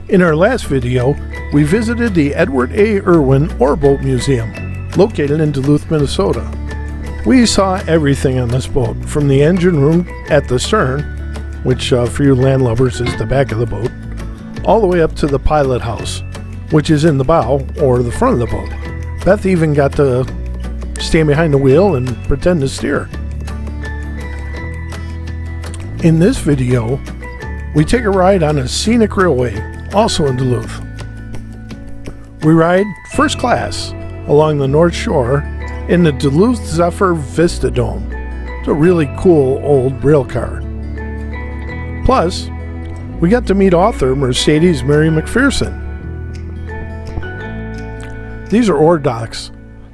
In our last video, we visited the Edward A. Irwin Oarboat Museum, located in Duluth, Minnesota. We saw everything on this boat, from the engine room at the stern, which for you landlubbers is the back of the boat, all the way up to the pilot house, which is in the bow or the front of the boat. Beth even got to stand behind the wheel and pretend to steer. In this video, we take a ride on a scenic railway, also in Duluth. We ride first class along the North Shore in the Duluth Zephyr Vista Dome. It's a really cool old rail car. Plus, we got to meet author Mercedes Mary McPherson. These are ore docks.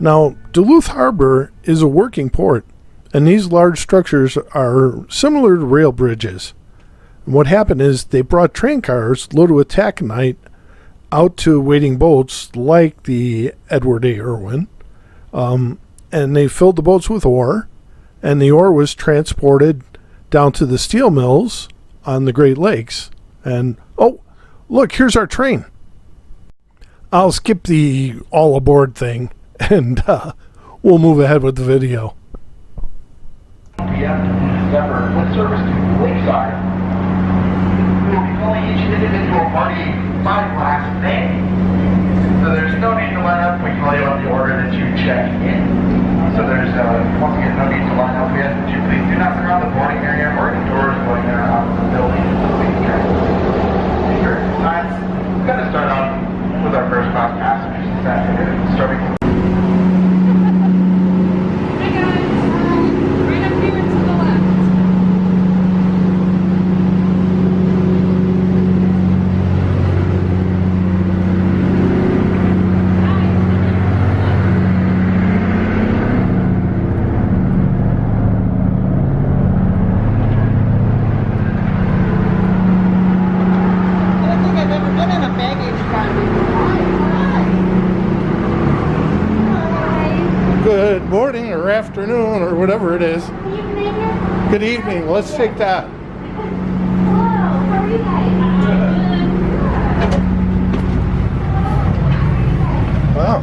Now, Duluth Harbor is a working port, and these large structures are similar to rail bridges. And what happened is they brought train cars loaded with taconite out to waiting boats like the Edward A. Irwin, and they filled the boats with ore, and the ore was transported down to the steel mills on the Great Lakes. And, oh, look, here's our train. I'll skip the all aboard thing, and we'll move ahead with the video. Zephyr with service to Lakeside. We will be calling each individual party by last name. So there's no need to line up. We call you on the order that you check in. So there's, once again, no need to line up yet. But you please do not crowd the boarding area or the doors going there out of the building. Here, time. We're going to start off with our first class passengers this afternoon, starting with Good morning or afternoon or whatever it is. Good evening. Let's take that. Hello, how are you guys? Wow.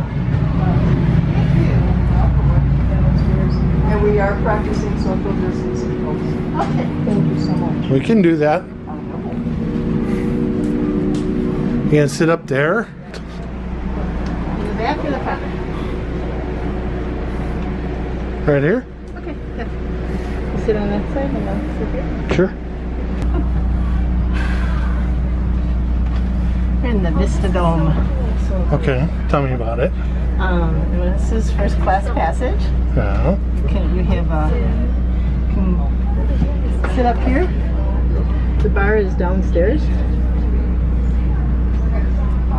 And we are practicing social distancing, folks. Okay. Thank you so much. We can do that. You can sit up there. In the back or the front? Right here? Okay, yeah. You sit on that side and I'll sit here. Sure. We're in the Vista Dome. Okay. Tell me about it. This is first class passage. Yeah. You have can sit up here. The bar is downstairs.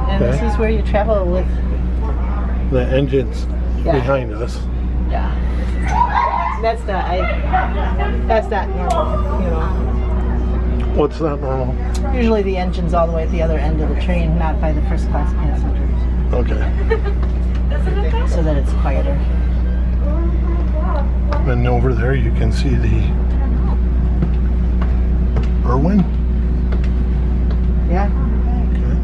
And Okay. this is where you travel with. The engine's Yeah. behind us. Yeah. That's not normal, you know. What's not normal? Usually the engine's all the way at the other end of the train, not by the first class passengers. Okay. So that it's quieter. And over there you can see the Irwin. Yeah. Okay.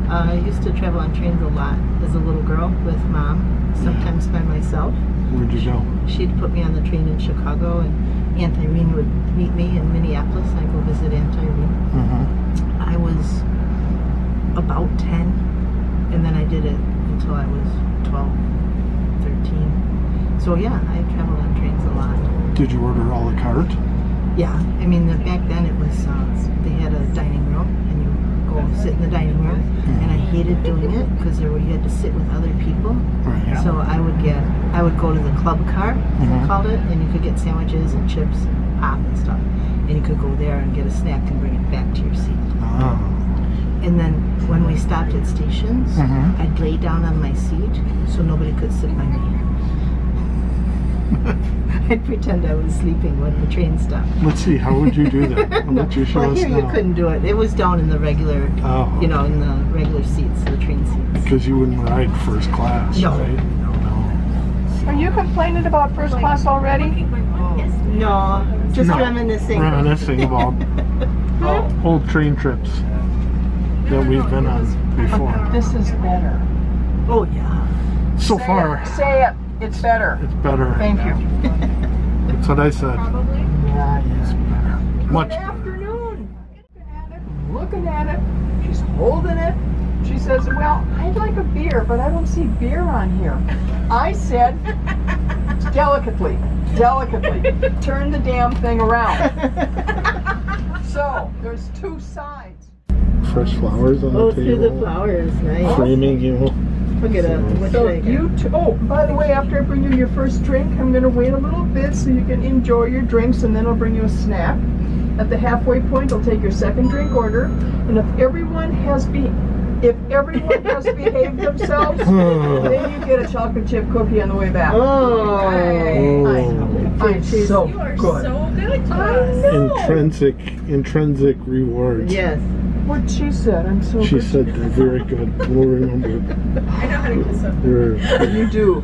I used to travel on trains a lot as a little girl with Mom, sometimes by myself. Where'd you go? She'd put me on the train in Chicago, and Aunt Irene would meet me in Minneapolis. I'd go visit Aunt Irene. Mm-hmm. I was about 10, and then I did it until I was 12, 13. So yeah, I traveled on trains a lot. Did you order a la carte? Yeah, I mean, back then it was, they had a dining room, and you go sit in the dining room, and I hated doing it because you had to sit with other people. Right. So I would go to the club car, they called it, and you could get sandwiches and chips and pop and stuff. And you could go there and get a snack and bring it back to your seat. Oh. And then when we stopped at stations, I'd lay down on my seat so nobody could sit by me. I'd pretend I was sleeping when the train stopped. Let's see, how would you do that? How about you show Well, us here you now? couldn't do it. It was down in the regular, Oh. in the regular seats, the train seats. Because you wouldn't ride first class, No. right? No. Are you complaining about first class already? No, just No. reminiscing. Reminiscing about old train trips that we've been on before. This is better. Oh, yeah. So far, Say it. It's better. it's better. Thank you. That's what I said. Yeah, It's better. Much Good better. afternoon. Looking at it. She's holding it. She says, well, I'd like a beer, but I don't see beer on here. I said, delicately, turn the damn thing around. So, there's two sides. Fresh flowers on Oh, the through table. the flowers. Nice. Framing, you know. Look at it. What So should I you, oh, by the way, after I bring you your first drink, I'm going to wait a little bit so you can enjoy your drinks, and then I'll bring you a snack. At the halfway point, I'll take your second drink order, and if everyone has behaved themselves, then you get a chocolate chip cookie on the way back. Oh. I'm so You are good. so good to I us. know. Intrinsic rewards. Yes. What she said, I'm so She good. said they're very good. We'll remember it. I know how to kiss them. They're, You do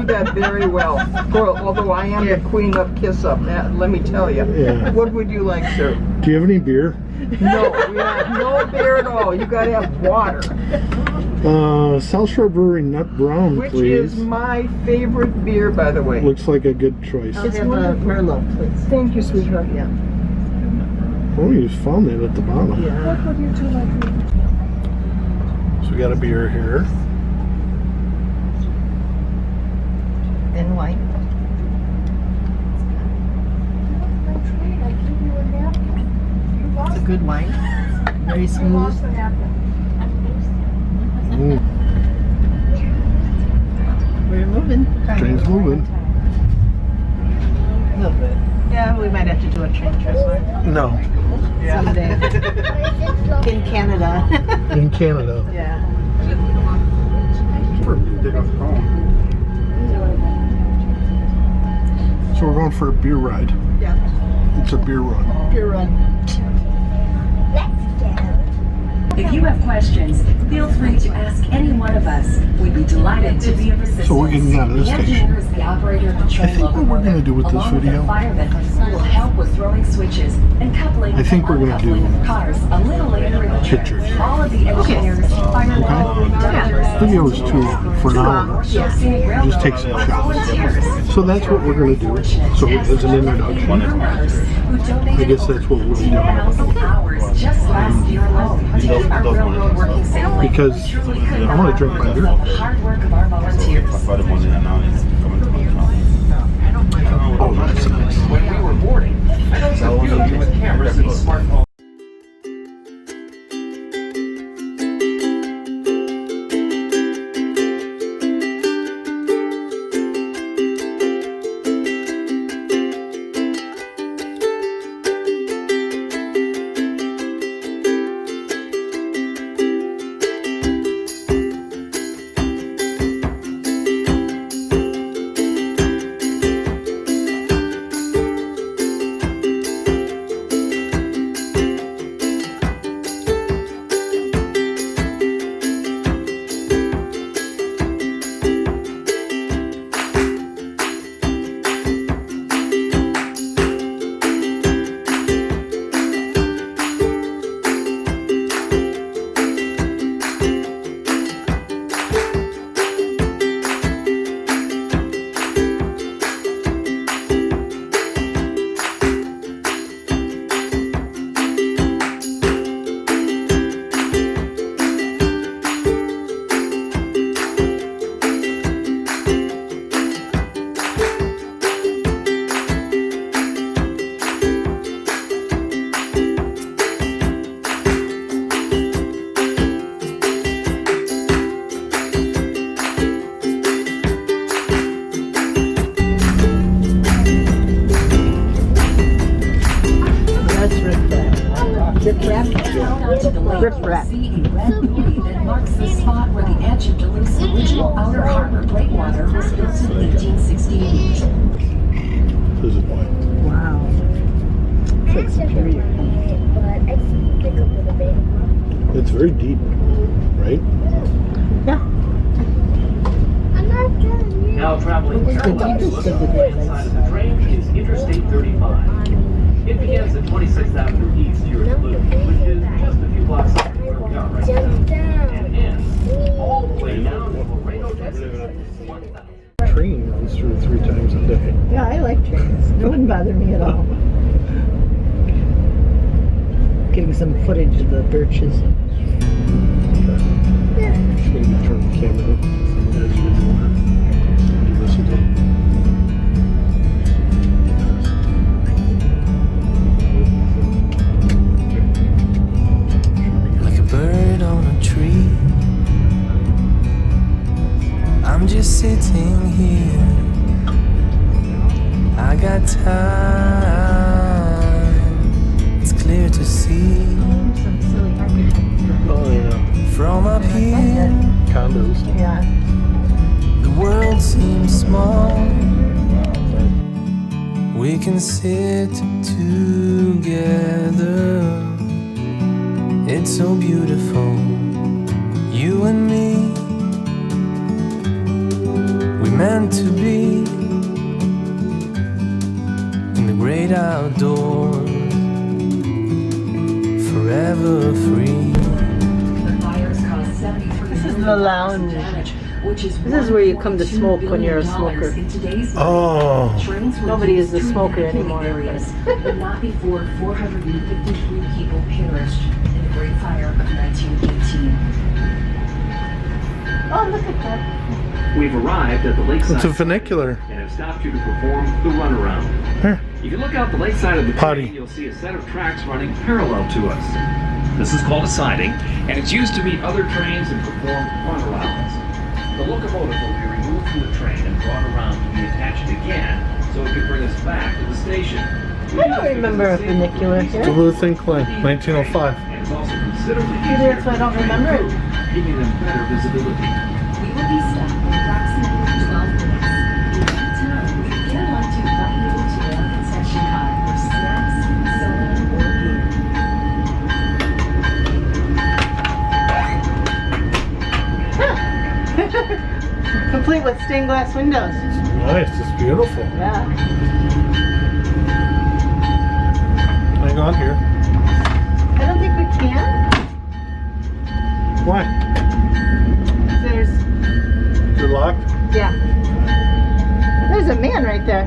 that very well. Girl, although I am the queen of kiss up, let me tell you. Yeah. What would you like, sir? do you have any beer? No, we have no beer at all. You gotta have water, South Shore Brewery Nut Brown, which please. is my favorite beer, by the way. Looks like a good choice. I'll It's have a wonderful. Merlot, please. Thank you, sweetheart. Yeah. Oh, you found that at the bottom. Yeah. What would you two like? So we got a beer here. And wine. It's a good wine. Very smooth. Mm, We're moving. train's moving. A little bit. Yeah, we might have to do a train trip No, someday. In Canada. in Canada. Yeah. So we're going for a beer ride. Yeah. It's a beer run. Beer run. If you have questions, feel free to ask any one of us. We'd be delighted to be of assistance. So we're getting out of this The station. engineer is the operator of the train I think what we're gonna do with this along video- With the firemen who will help with throwing switches and coupling. I think we're and gonna do uncoupling of cars a little later in the trip. pictures. All of the engineers, firemen, divers, Video is too for now. North Shore Scenic Railroad, Just take some shots. volunteers, So that's what we're gonna do. So as an introduction, who donated I guess that's what we'll be doing. 2,000 hours just last year alone to keep our railroad working safely. Because We truly couldn't I wanna drink my have beer. the hard work of our volunteers. Oh, that's nice. When we were boarding, I noticed a few of you with cameras and smartphones. That's Rip Rap. That marks the spot where the edge of Duluth's original outer harbor breakwater was built in 1868. This is why. Wow. It's like superior. It's very deep, right? Yeah. Now traveling What is the deepest of the right side of the train is Interstate 35. It begins at 26th Avenue East here in Duluth, with getting some footage of the birches. Maybe turn the camera as you want. You listen to it. Like a bird on a tree, I'm just sitting here. I got time, it's clear to see. Some silly architecture. Oh yeah, From up here, condos. Yeah. the world seems small. We can sit together. It's so beautiful, you and me. We meant to be in the great outdoors, forever free. The fires caused 73 This is the million lounge. damage, which is This is where you come to smoke when you're a smoker. in today's Oh, trains were Nobody used is a through smoker the anymore, areas, but not before 453 people perished in the Great Fire of 1918. Oh, look at that. We've arrived at the lakeside it's a funicular. and have stopped you to perform the runaround. Here. If you look out the lakeside of the Potty. train, you'll see a set of tracks running parallel to us. This is called a siding, and it's used to meet other trains and perform runarounds. The locomotive will be removed from the train and brought around to be attached again so it can bring us back to the station. I don't remember a funicular here. Duluth Incline, 1905. And it's also considerably Maybe easier that's why I don't for the train remember it. crew, giving them better visibility. We will be stopped in approximately 12 minutes. In that time, we again want to invite you to our concession car for snacks, soda, or beer. Complete with stained glass windows. Nice, it's beautiful. Yeah. Hang on here. I don't think we can. Why? There's, Is it locked? yeah. There's a man right there.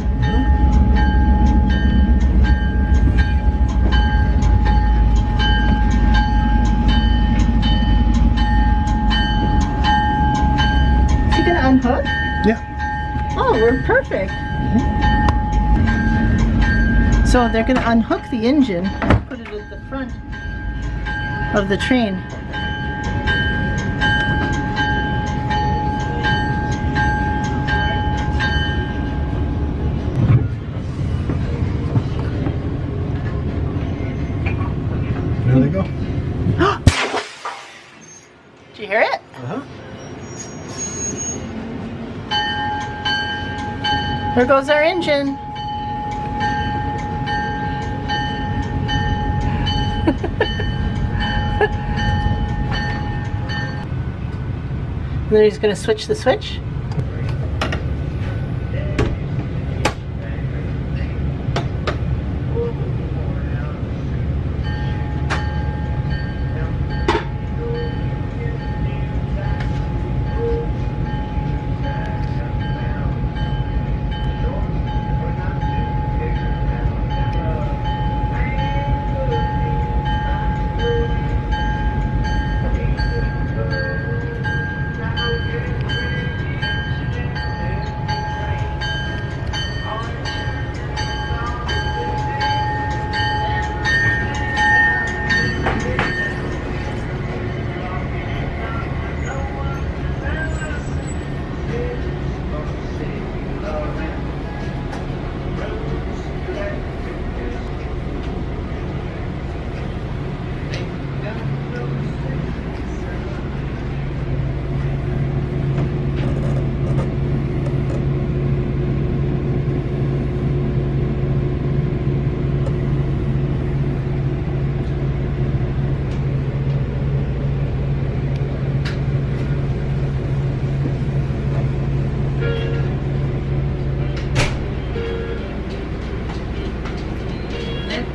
Is he gonna unhook? Yeah. Oh, we're perfect. So they're gonna unhook the engine, put it at the front of the train. There they go. Did you hear it? Uh-huh. There goes our engine. Then he's going to switch the switch.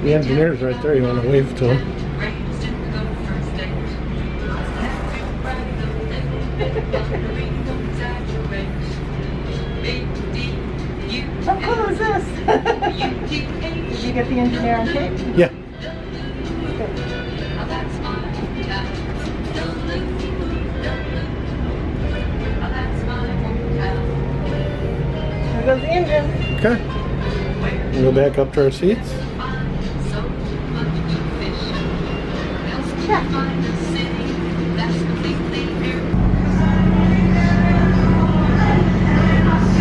The engineer's right there. You want to wave to him? How cool is this? Did you get the engineer on tape? Yeah. Good. Okay. We'll go back up to our seats.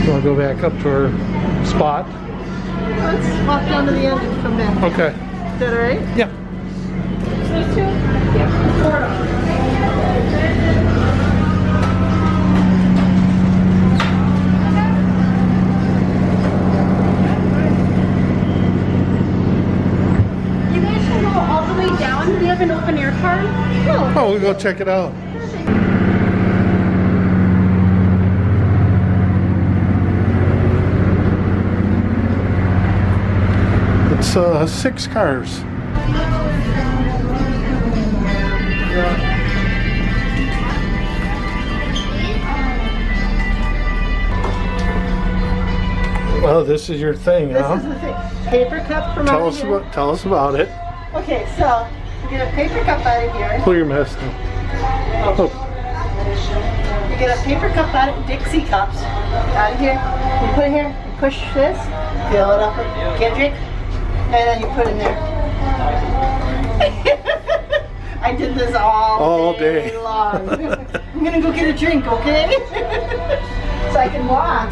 We'll go back up to our spot. Let's walk down to the end and come back. Okay. Is that alright? Yeah. You guys can go all the way down. Do you have an open air card? No. Oh, we'll go check it out. It's 6 cars. Well, this is your thing, This huh? is the thing. Paper cup from out here. Tell us about it. Okay, so you get a paper cup out of here. Pull your mask down. Oh, You get a paper cup out of Dixie cups out of here. You put it here. You push this. Fill it up with Kendrick, and then you put it in there. I did this all day. long. I'm gonna go get a drink, okay? So I can walk.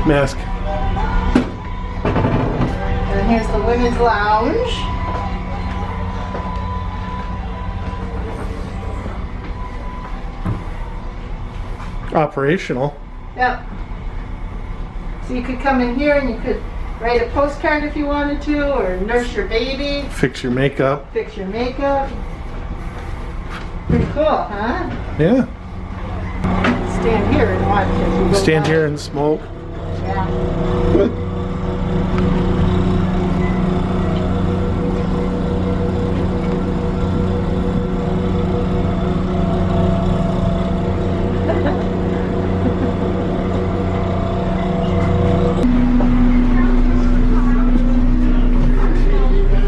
mask. And here's the women's lounge. Operational. Yep. So you could come in here and you could write a postcard if you wanted to, or nurse your baby, Fix your makeup. fix your makeup. Pretty cool, huh? Yeah. Stand here and watch as we go Stand by. here and smoke. Yeah. Good.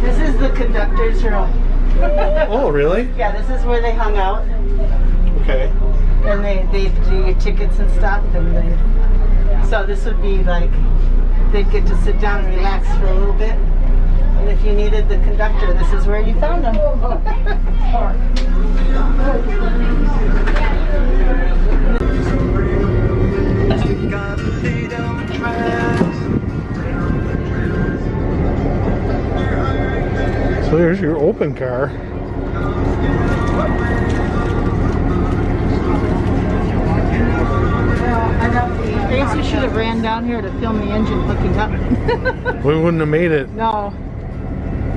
This is the conductor's room. Oh, really? Yeah, this is where they hung out, Okay. and they do your tickets and stuff, and so this would be like, they'd get to sit down and relax for a little bit, and if you needed the conductor, this is where you found them. So there's your open car. I guess we should have ran down here to film the engine hooking up. We wouldn't have made it. No,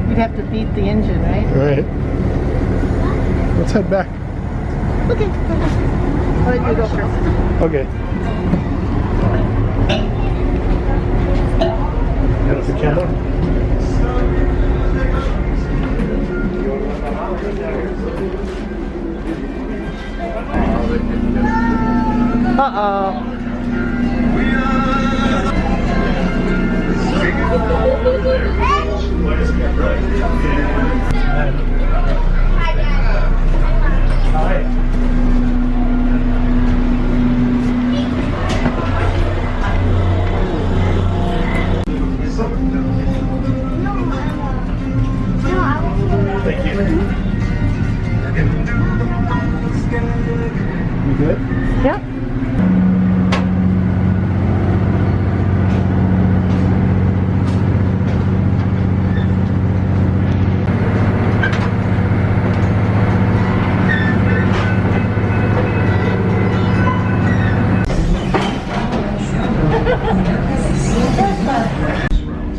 you'd have to beat the engine, right? All right. Let's head back. Okay, go ahead. I'll let you go first. Okay. That's the camera. Uh-oh. Thank you. You good? Yep.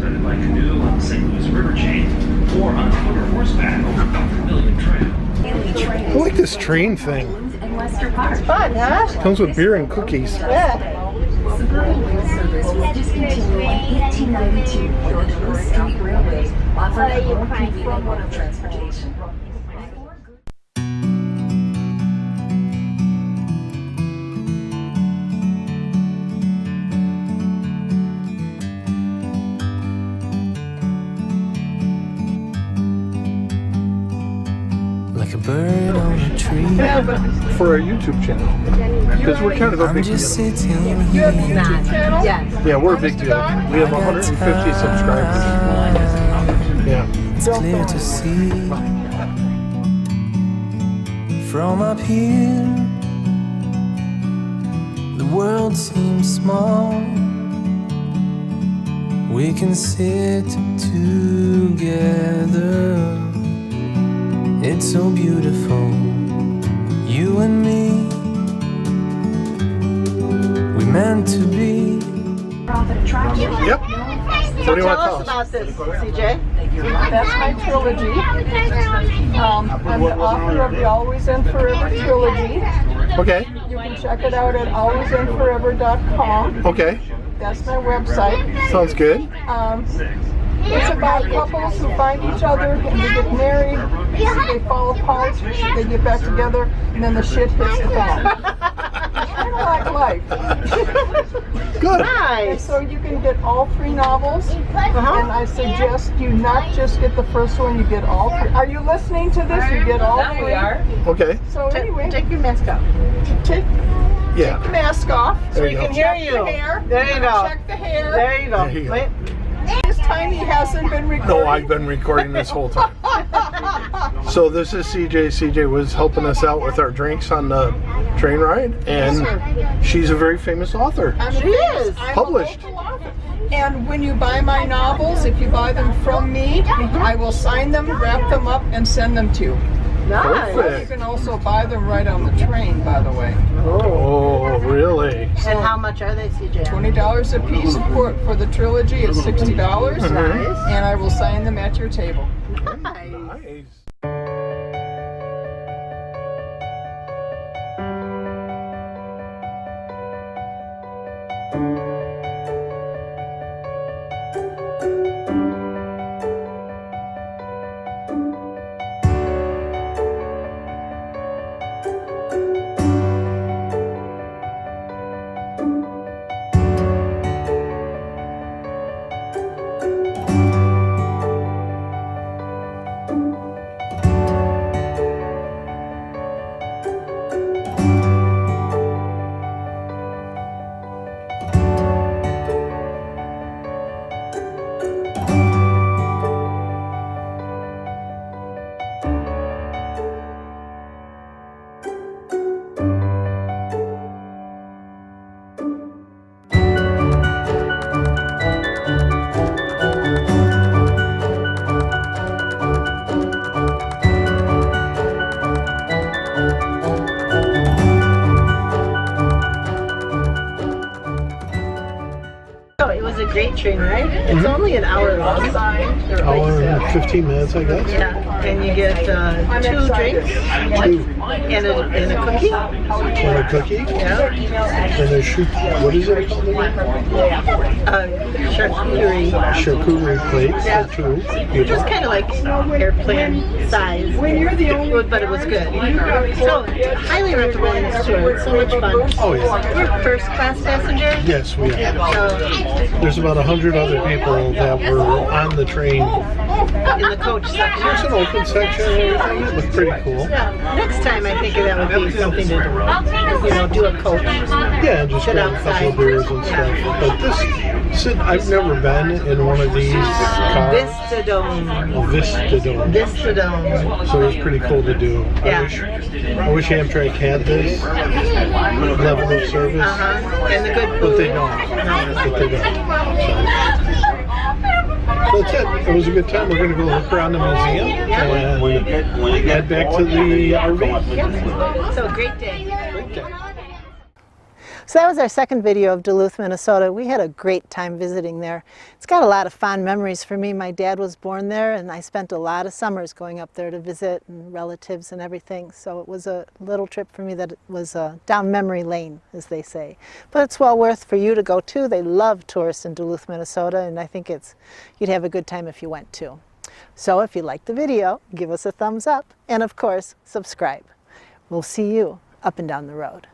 Headed by canoe on the St. Louis River chain or on foot or horseback over Vermilion Trail. I like this train thing. Fun, huh? Comes with beer and cookies. Yeah. Suburban rail service was discontinued in 1892. The Duluth Street Railway offered a more convenient mode of transportation. Like like a bird on a tree. For our YouTube channel. Because we're kind of a I'm big just deal. sitting You have a here. YouTube channel? Yes. Yeah, we're a big deal. We have 150 subscribers. Yeah. It's clear to see from up here. The world seems small. We can sit together. It's so beautiful. You and me. We meant to be. Yep. What do you want to Tell tell us us? about this, CJ. That's my trilogy. I'm the author of the Always and Forever trilogy. Okay. You can check it out at alwaysandforever.com. Okay. That's my website. Sounds good. It's about couples who find each other and they get married, they fall apart, they get back together, and then the shit hits the fan. It's kind of like life. Good. And Nice. so you can get all 3 novels, and I suggest you not just get the first one, you get all 3. Are you listening to this? You get all 3. Okay. So anyway, Take your mask off. take Yeah. the mask off so There you you can go. check Hear the you. hair. There you go. Check the hair. There you go. There you go. Wait. This time he hasn't been recording. No, I've been recording this whole time. So this is CJ. CJ was helping us out with our drinks on the train ride, and she's a very famous author. She is. Published. And when you buy my novels, if you buy them from me, I will sign them, wrap them up, and send them to you. Nice. You Perfect. can also buy them right on the train, by the way. Oh, really? And how much are they, CJ? $20 a piece for the trilogy is $60. Nice. And I will sign them at your table. Nice. Nice. So it was a great train ride. It's only an hour long. Hour and 15 minutes, I guess. Yeah, and you get 2 drinks Two. and a cookie. And a cookie. Yeah. And a what is it called again? Charcuterie. Charcuterie plates Yeah. for 2 It was people. kind of like airplane size, but it was good. So highly recommend this tour. It's so much fun. Oh, yeah. We're first class passenger. Yes, we are. So There's about 100 other people that were on the train. in the coach section. There's an open section and everything. It looked pretty cool. Yeah. Next time I think that would be something to do a coach. Yeah, and just Sit grab a couple outside. of beers and stuff. But I've never been in one of these cars. Vistadome. A Vistadome. Vistadome. So it was pretty cool to do. Yeah. I wish Amtrak had this level of service, And the good but food. they don't. But they don't. So that's it. It was a good time. We're going to go look around the museum and head back to the RV. So great day. Great day. So that was our second video of Duluth, Minnesota. We had a great time visiting there. It's got a lot of fond memories for me. My dad was born there, and I spent a lot of summers going up there to visit and relatives and everything. So it was a little trip for me that was down memory lane, as they say. But it's well worth for you to go too. They love tourists in Duluth, Minnesota, and I think you'd have a good time if you went too. So if you liked the video, give us a thumbs up, and of course, subscribe. We'll see you up and down the road.